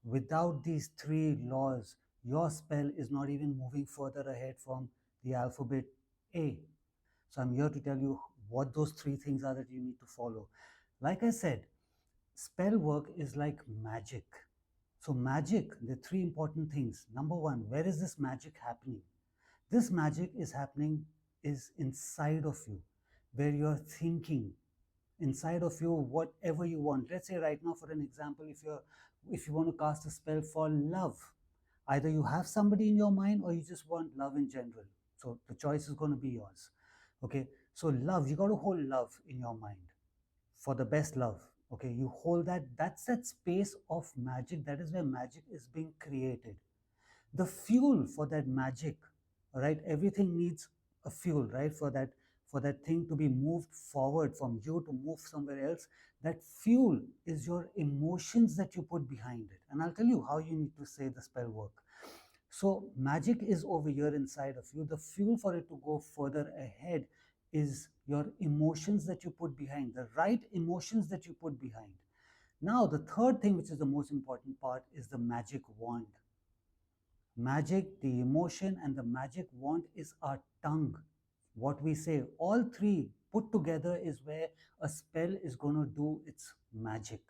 Without these three laws, your spell is not even moving further ahead from the alphabet A. So I'm here to tell you what those three things are that you need to follow. Like I said, spell work is like magic. So magic, the three important things. Number one, where is this magic happening? This magic is happening is inside of you, where you're thinking inside of you whatever you want. Let's say right now, for an example, if you want to cast a spell for love, either you have somebody in your mind or you just want love in general. So the choice is going to be yours. Okay, so love, you got to hold love in your mind for the best love. Okay, you hold that. That's that space of magic. That is where magic is being created. The fuel for that magic, right? Everything needs a fuel, right? For that thing to be moved forward, from you to move somewhere else. That fuel is your emotions that you put behind it, and I'll tell you how you need to say the spell work. So magic is over here inside of you. The fuel for it to go further ahead is your emotions that you put behind, the right emotions that you put behind. Now the third thing, which is the most important part, is the magic wand. Magic, the emotion, and the magic wand is our tongue. What we say, all three put together is where a spell is going to do its magic.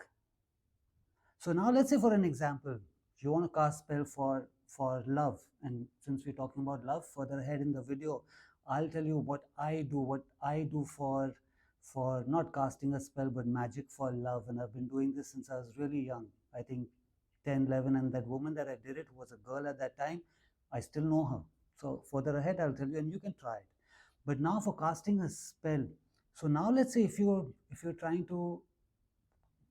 So now let's say, for an example, you want to cast spell for love, and since we're talking about love, further ahead in the video, I'll tell you what I do for not casting a spell but magic for love, and I've been doing this since I was really young. I think 10, 11, and that woman that I did it was a girl at that time. I still know her. So further ahead, I'll tell you, and you can try it. But now for casting a spell, so now let's say if you're trying to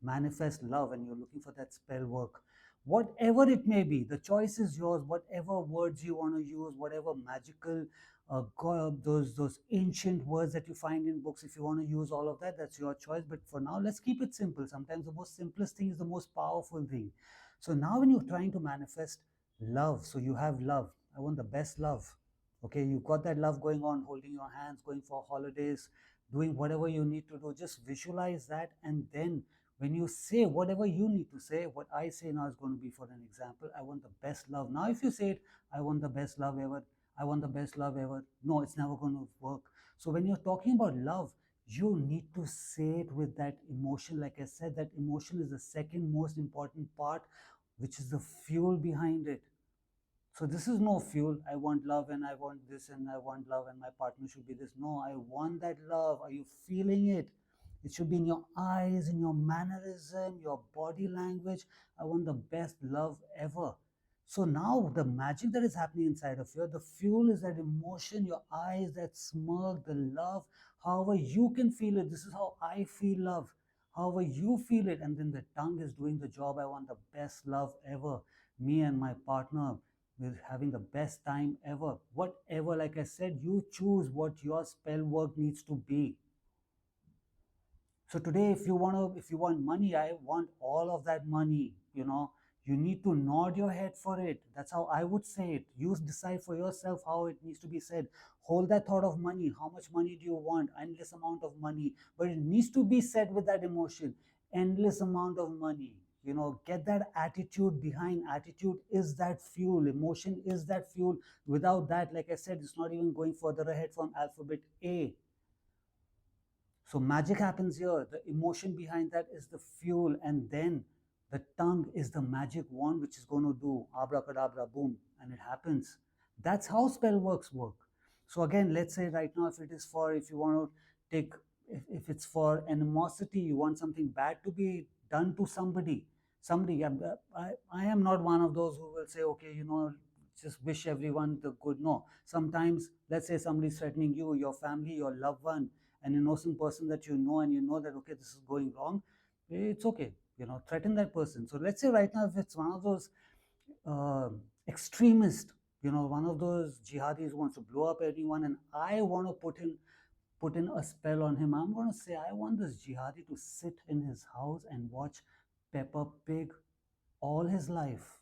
manifest love and you're looking for that spell work, whatever it may be, the choice is yours. Whatever words you want to use, whatever magical those ancient words that you find in books, if you want to use all of that, that's your choice. But for now, let's keep it simple. Sometimes the most simplest thing is the most powerful thing. So now when you're trying to manifest love, so you have love, I want the best love. Okay, you've got that love going on, holding your hands, going for holidays, doing whatever you need to do. Just visualize that, and then when you say whatever you need to say, what I say now is going to be, for an example, I want the best love. Now, if you say it, I want the best love ever, I want the best love ever, no, it's never going to work. So when you're talking about love, you need to say it with that emotion. Like I said, that emotion is the second most important part, which is the fuel behind it. So this is no fuel. I want love and I want this and I want love and my partner should be this. No, I want that love. Are you feeling it? It should be in your eyes, in your mannerism, your body language. I want the best love ever. So now the magic that is happening inside of you, the fuel is that emotion, your eyes, that smirk, the love, however you can feel it. This is how I feel love. However you feel it, and then the tongue is doing the job. I want the best love ever. Me and my partner, we're having the best time ever. Whatever, like I said, you choose what your spell work needs to be. So today, if you want money, I want all of that money. You need to nod your head for it. That's how I would say it. You decide for yourself how it needs to be said. Hold that thought of money. How much money do you want? Endless amount of money. But it needs to be said with that emotion. Endless amount of money. Get that attitude behind. Attitude is that fuel. Emotion is that fuel. Without that, like I said, it's not even going further ahead from alphabet A. So magic happens here. The emotion behind that is the fuel, and then the tongue is the magic wand, which is going to do abracadabra, boom, and it happens. That's how spell works work. So again, let's say right now, if you want to take, if it's for animosity, you want something bad to be done to somebody. I am not one of those who will say, okay, just wish everyone the good. No, sometimes, let's say somebody's threatening you, your family, your loved one, an innocent person that you know, and you know that, okay, this is going wrong, it's okay, threaten that person. So let's say right now, if it's one of those uh, extremists, one of those jihadis who wants to blow up anyone, and I want to put in a spell on him, I'm going to say, I want this jihadi to sit in his house and watch Peppa Pig all his life.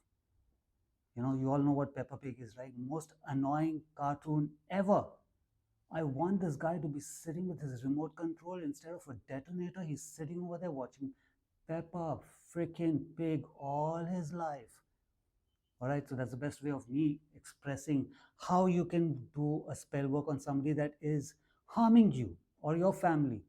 You all know what Peppa Pig is, right? Most annoying cartoon ever. I want this guy to be sitting with his remote control. Instead of a detonator, he's sitting over there watching Peppa freaking pig all his life. All right, so that's the best way of me expressing how you can do a spell work on somebody that is harming you or your family.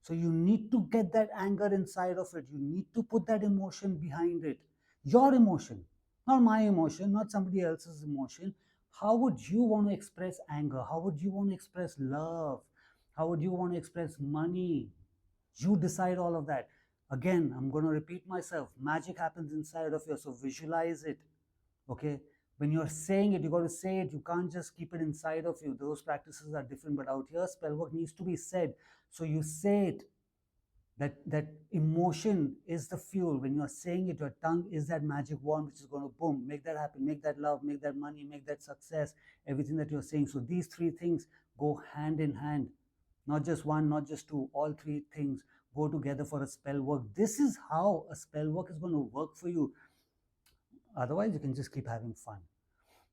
So you need to get that anger inside of it. You need to put that emotion behind it. Your emotion, not my emotion, not somebody else's emotion. How would you want to express anger? How would you want to express love? How would you want to express money? You decide all of that. Again, I'm going to repeat myself. Magic happens inside of you, so visualize it. Okay, when you're saying it, you got to say it. You can't just keep it inside of you. Those practices are different, but out here spell work needs to be said, so you say it. That emotion is the fuel. When you're saying it, your tongue is that magic wand which is going to boom, make that happen, make that love, make that money, make that success, everything that you're saying. So these three things go hand in hand, not just one, not just two, all three things go together for a spell work. This is how a spell work is going to work for you. Otherwise, you can just keep having fun.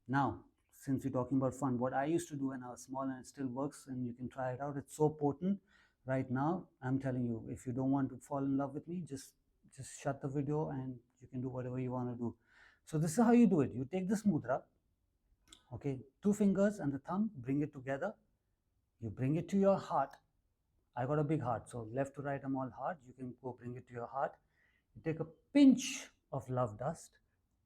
Now, since we're talking about fun, what I used to do when I was small, and it still works, and you can try it out, it's so potent. Right now, I'm telling you, if you don't want to fall in love with me, just shut the video and you can do whatever you want to do. So this is how you do it. You take this mudra, okay, two fingers and the thumb, bring it together. You bring it to your heart. I got a big heart, so left to right, I'm all heart. You can go bring it to your heart. You take a pinch of love dust,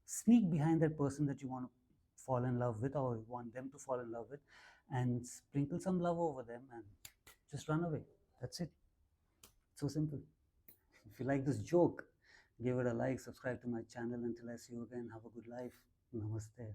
sneak behind that person that you want to fall in love with or you want them to fall in love with, and sprinkle some love over them and just run away. That's it. So simple. If you like this joke, give it a like, subscribe to my channel. Until I see you again, have a good life. Namaste.